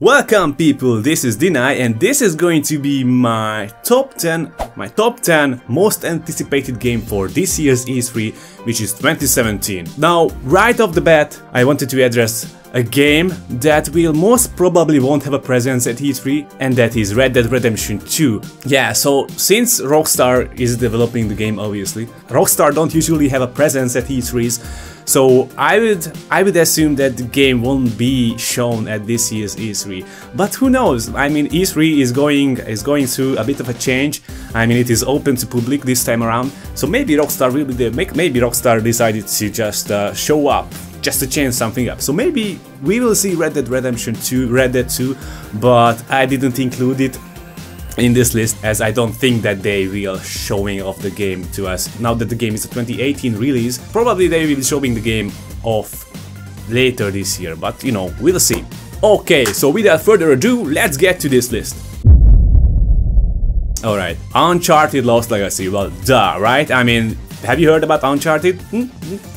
Welcome people, this is Deny and this is going to be my top 10 most anticipated game for this year's E3, which is 2017. Now, right off the bat, I wanted to address a game that will most probably won't have a presence at E3, and that is Red Dead Redemption 2. Yeah, so since Rockstar is developing the game, obviously, Rockstar don't usually have a presence at E3s. So I would assume that the game won't be shown at this year's E3, but who knows? I mean, E3 is going through a bit of a change. I mean, it is open to public this time around, so maybe Rockstar will be there. Maybe Rockstar decided to just show up, just to change something up. So maybe we will see Red Dead Redemption 2, Red Dead 2, but I didn't include it in this list as I don't think that they will showing off the game to us. Now that the game is a 2018 release, probably they will be showing the game off later this year, but you know, we'll see. Okay, so without further ado, let's get to this list. Alright, Uncharted Lost Legacy, well duh, right? I mean, have you heard about Uncharted?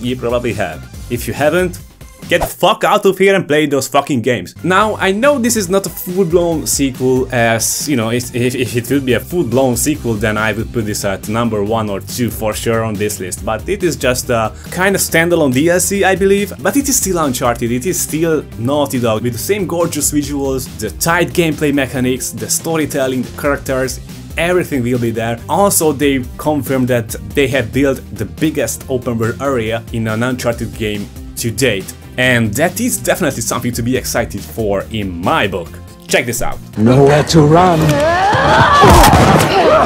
You probably have. If you haven't, get the fuck out of here and play those fucking games. Now, I know this is not a full-blown sequel, as, you know, if it would be a full-blown sequel, then I would put this at number 1 or 2 for sure on this list. But it is just a kind of standalone DLC, I believe. But it is still Uncharted, it is still Naughty Dog, with the same gorgeous visuals, the tight gameplay mechanics, the storytelling, the characters. Everything will be there. Also, they confirmed that they have built the biggest open world area in an Uncharted game to date. And that is definitely something to be excited for in my book. Check this out. Nowhere to run.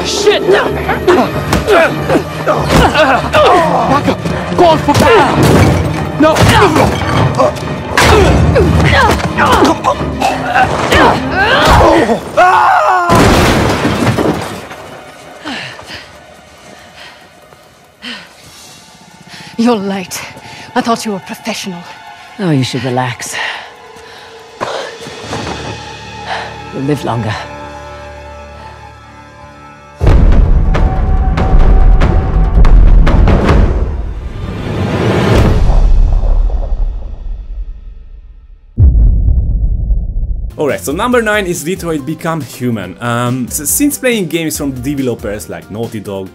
Shit! Back up. Go on for back. No. You're late. I thought you were professional. Oh, you should relax. You'll live longer. Alright, so number 9 is Detroit Become Human. So since playing games from developers like Naughty Dog,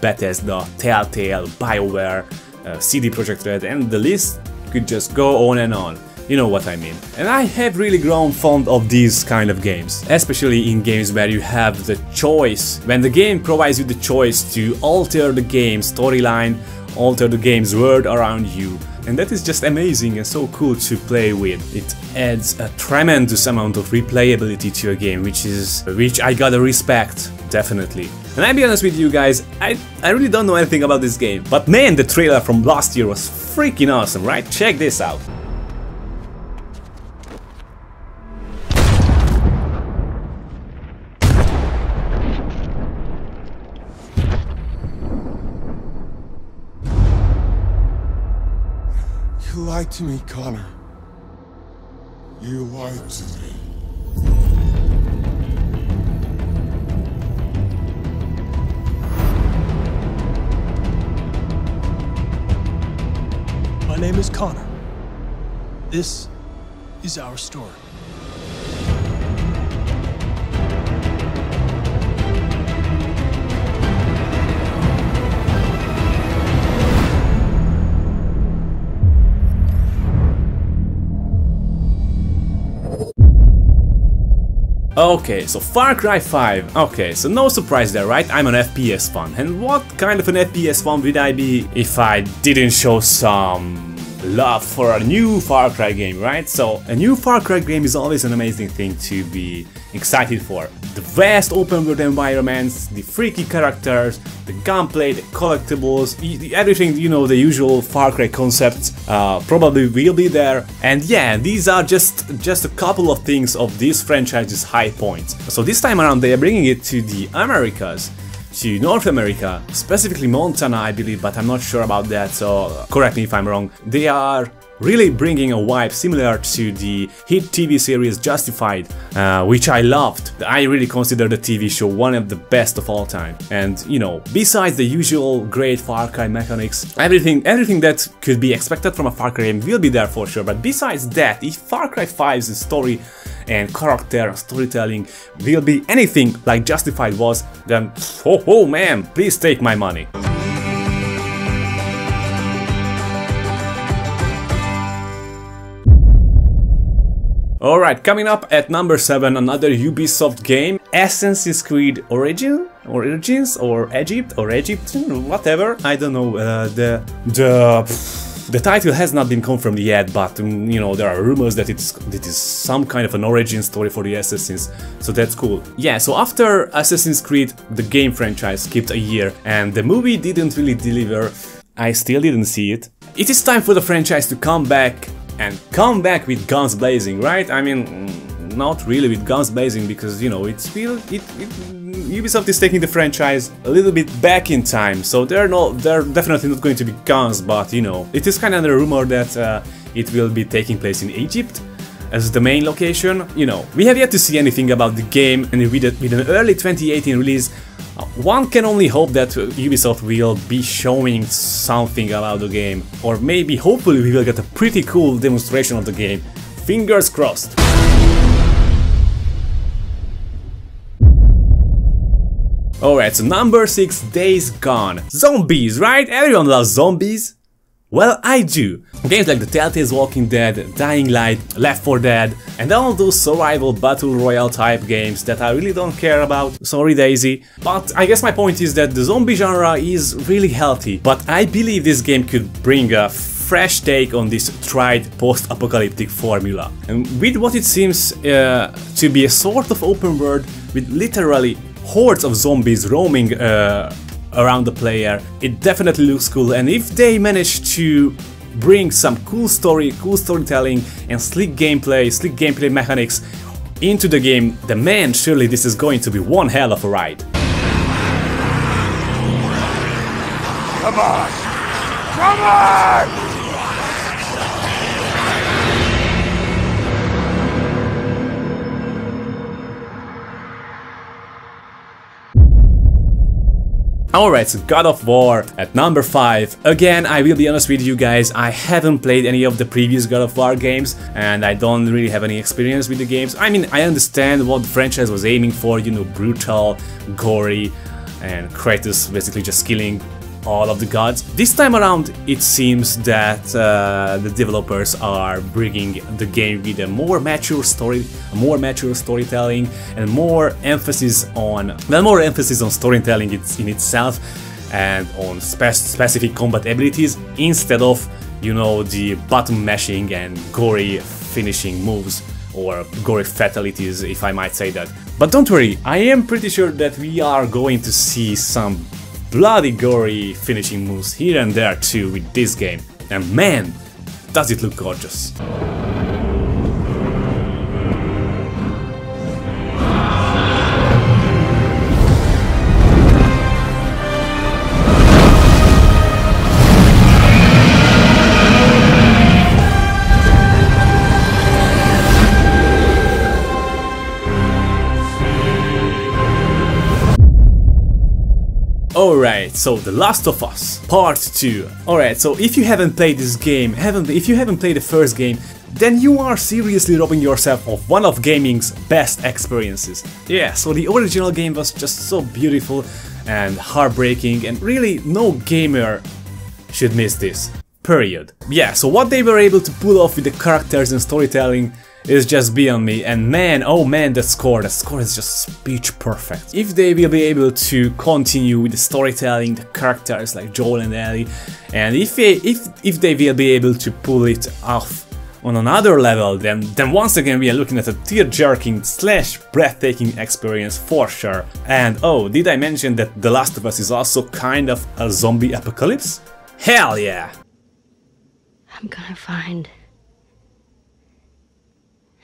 Bethesda, Telltale, BioWare, CD Projekt Red, and the list could just go on and on. You know what I mean. And I have really grown fond of these kind of games, especially in games where you have the choice, when the game provides you the choice to alter the game's storyline, alter the game's world around you. And that is just amazing and so cool to play with. It adds a tremendous amount of replayability to a game, which I gotta respect, definitely. And I'll be honest with you guys, I really don't know anything about this game, but man, the trailer from last year was freaking awesome, right? Check this out. You lied to me, Connor. You lied to me. My name is Connor. This is our story. Okay, so Far Cry 5. Okay, so no surprise there, right? I'm an FPS fan. And what kind of an FPS fan would I be if I didn't show some love for a new Far Cry game, right? So a new Far Cry game is always an amazing thing to be excited for. The vast open world environments, the freaky characters, the gunplay, the collectibles, everything, you know, the usual Far Cry concepts probably will be there. And yeah, these are just a couple of things of this franchise's high points. So this time around they are bringing it to the Americas, to North America, specifically Montana I believe, but I'm not sure about that, so correct me if I'm wrong. They are really bringing a vibe similar to the hit TV series Justified, which I loved. I really consider the TV show one of the best of all time. And you know, besides the usual great Far Cry mechanics, everything that could be expected from a Far Cry game will be there for sure. But besides that, if Far Cry 5's story and character and storytelling will be anything like Justified was, then oh man, please take my money. Alright, coming up at number 7, another Ubisoft game, Assassin's Creed Origins, or Egypt, whatever, I don't know, the title has not been confirmed yet, but you know, there are rumors that it is some kind of an origin story for the Assassins, so that's cool. Yeah, so after Assassin's Creed, the game franchise skipped a year, and the movie didn't really deliver. I still didn't see it. It is time for the franchise to come back, and come back with guns blazing, right? I mean, not really with guns blazing, because you know, Ubisoft is taking the franchise a little bit back in time, so they're definitely not going to be guns, but you know, it is kind of a rumor that it will be taking place in Egypt as the main location. You know, we have yet to see anything about the game, and with an early 2018 release, one can only hope that Ubisoft will be showing something about the game, or maybe, hopefully, we will get a pretty cool demonstration of the game. Fingers crossed. Alright, so number 6, Days Gone. Zombies, right? Everyone loves zombies. Well, I do. Games like the Telltale's Walking Dead, Dying Light, Left 4 Dead, and all those survival battle royale type games that I really don't care about. Sorry, Daisy. But I guess my point is that the zombie genre is really healthy, but I believe this game could bring a fresh take on this tried post-apocalyptic formula. And with what it seems to be a sort of open world with literally hordes of zombies roaming around the player, it definitely looks cool. And if they manage to bring some cool storytelling and slick gameplay mechanics into the game, then man, surely this is going to be one hell of a ride. Come on! Come on! Alright, so God of War at number 5. Again, I will be honest with you guys, I haven't played any of the previous God of War games, and I don't really have any experience with the games. I mean, I understand what the franchise was aiming for, you know, brutal, gory, and Kratos basically just killing all of the gods. This time around, it seems that the developers are bringing the game with a more mature storytelling, and more emphasis on storytelling in itself, and on specific combat abilities, instead of, you know, the button mashing and gory finishing moves, or gory fatalities, if I might say that. But don't worry, I am pretty sure that we are going to see some bloody gory finishing moves here and there too with this game, and man, does it look gorgeous. Alright, so The Last of Us Part 2. Alright, so if you haven't played this game, if you haven't played the first game, then you are seriously robbing yourself of one of gaming's best experiences. Yeah, so the original game was just so beautiful and heartbreaking, and really no gamer should miss this. Period. Yeah, so what they were able to pull off with the characters and storytelling is just beyond me, and man, oh man, that score is just speech perfect. If they will be able to continue with the storytelling, the characters like Joel and Ellie, and if they will be able to pull it off on another level, then once again we are looking at a tear-jerking / breathtaking experience for sure. And oh, did I mention that The Last of Us is also kind of a zombie apocalypse? Hell yeah! I'm gonna find,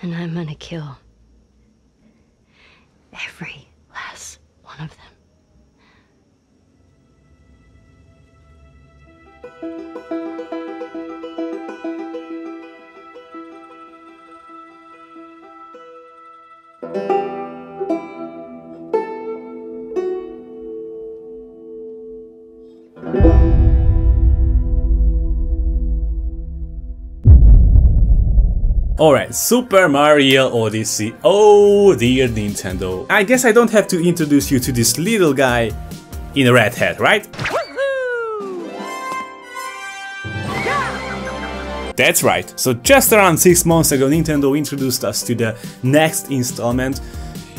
and I'm gonna kill every last one of them. Alright, Super Mario Odyssey. Oh dear Nintendo. I guess I don't have to introduce you to this little guy in a red hat, right? That's right. So just around 6 months ago, Nintendo introduced us to the next installment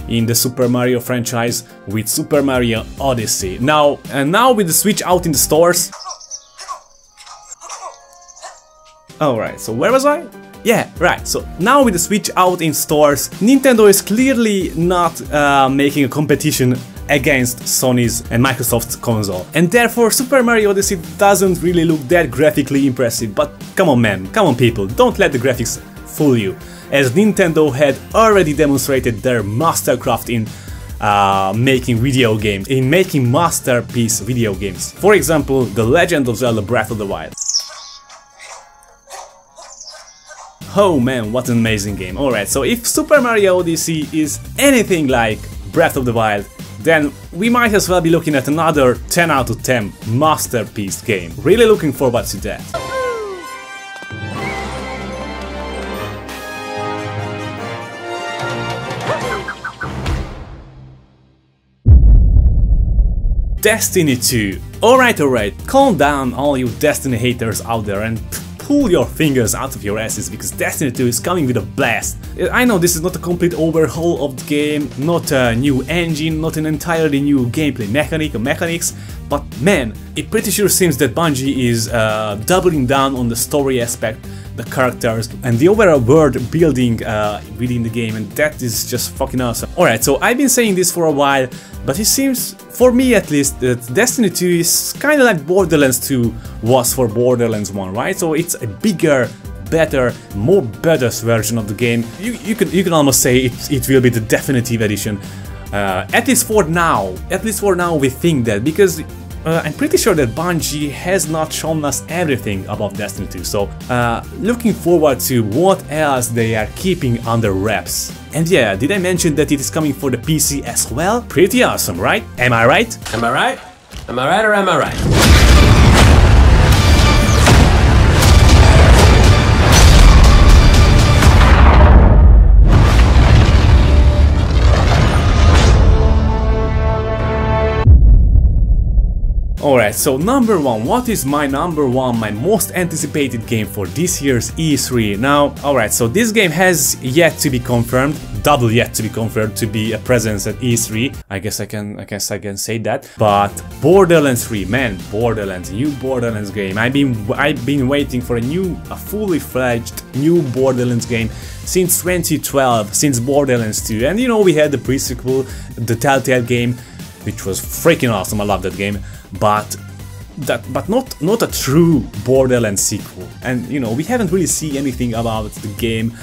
in the Super Mario franchise with Super Mario Odyssey. Now with the Switch out in the stores. Alright, so where was I? Yeah, right, so now with the Switch out in stores, Nintendo is clearly not making a competition against Sony's and Microsoft's console. And therefore Super Mario Odyssey doesn't really look that graphically impressive, but come on man, come on people, don't let the graphics fool you, as Nintendo had already demonstrated their mastercraft in making video games, in making masterpiece video games. For example, The Legend of Zelda Breath of the Wild. Oh man, what an amazing game. Alright, so if Super Mario Odyssey is anything like Breath of the Wild, then we might as well be looking at another 10 out of 10 masterpiece game. Really looking forward to that. Destiny 2. Alright, calm down all you Destiny haters out there and pull your fingers out of your asses, because Destiny 2 is coming with a blast. I know this is not a complete overhaul of the game, not a new engine, not an entirely new gameplay mechanics, but man, it pretty sure seems that Bungie is doubling down on the story aspect, the characters, and the overall world building within the game, and that is just fucking awesome. Alright, so I've been saying this for a while, but it seems, for me at least, that Destiny 2 is kinda like Borderlands 2 was for Borderlands 1, right? So it's a bigger, better, more badass version of the game. You can almost say it will be the definitive edition. At least for now we think that, because I'm pretty sure that Bungie has not shown us everything about Destiny 2, so looking forward to what else they are keeping under wraps. And yeah, did I mention that it is coming for the PC as well? Pretty awesome, right? Am I right? Am I right? Am I right or am I right? Alright, so number one, what is my number one, my most anticipated game for this year's E3? Now, alright, so this game has yet to be confirmed, double yet to be confirmed to be a presence at E3. I guess I can say that. But Borderlands 3, man, Borderlands, new Borderlands game. I've been waiting for a fully fledged new Borderlands game since 2012, since Borderlands 2. And you know, we had the pre-sequel, the Telltale game, which was freaking awesome. I love that game. But not a true Borderlands sequel, and you know, we haven't really seen anything about the game.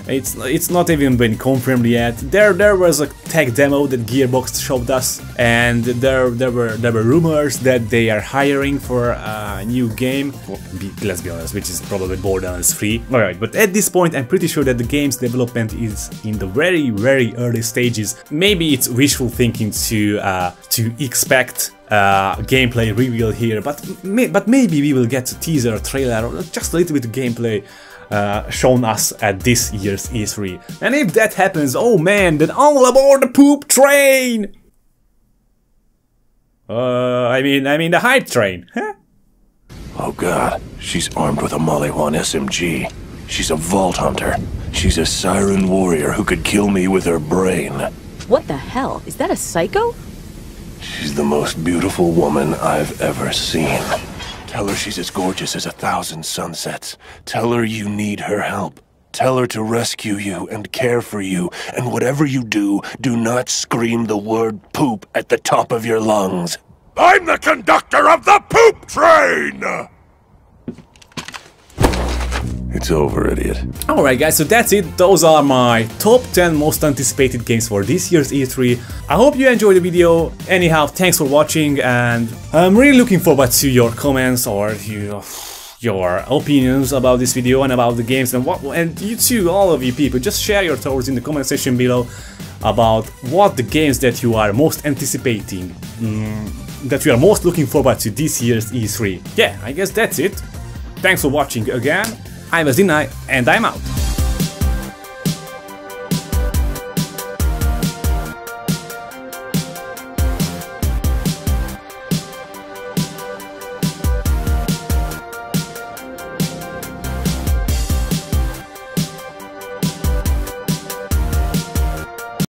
It's not even been confirmed yet. There was a tech demo that Gearbox showed us, and there were rumors that they are hiring for a new game. Well, let's be honest, which is probably Borderlands 3. Alright, but at this point I'm pretty sure that the game's development is in the very early stages. Maybe it's wishful thinking to expect gameplay reveal here, but maybe we will get a teaser, a trailer, or just a little bit of gameplay shown us at this year's E3. And if that happens, oh man, then all aboard the poop train! I mean the hype train, huh? Oh god, she's armed with a Molly 1 SMG. She's a vault hunter. She's a siren warrior who could kill me with her brain. What the hell? Is that a psycho? She's the most beautiful woman I've ever seen. Tell her she's as gorgeous as 1,000 sunsets. Tell her you need her help. Tell her to rescue you and care for you. And whatever you do, do not scream the word poop at the top of your lungs. I'm the conductor of the poop train! It's over, idiot. Alright guys, so that's it. Those are my top 10 most anticipated games for this year's E3. I hope you enjoyed the video. Anyhow, thanks for watching, and I'm really looking forward to your comments or your opinions about this video and about the games, and you too, all of you people, just share your thoughts in the comment section below about what the games that you are most anticipating, that you are most looking forward to this year's E3. Yeah, I guess that's it. Thanks for watching again. I was Dinai, and I'm out.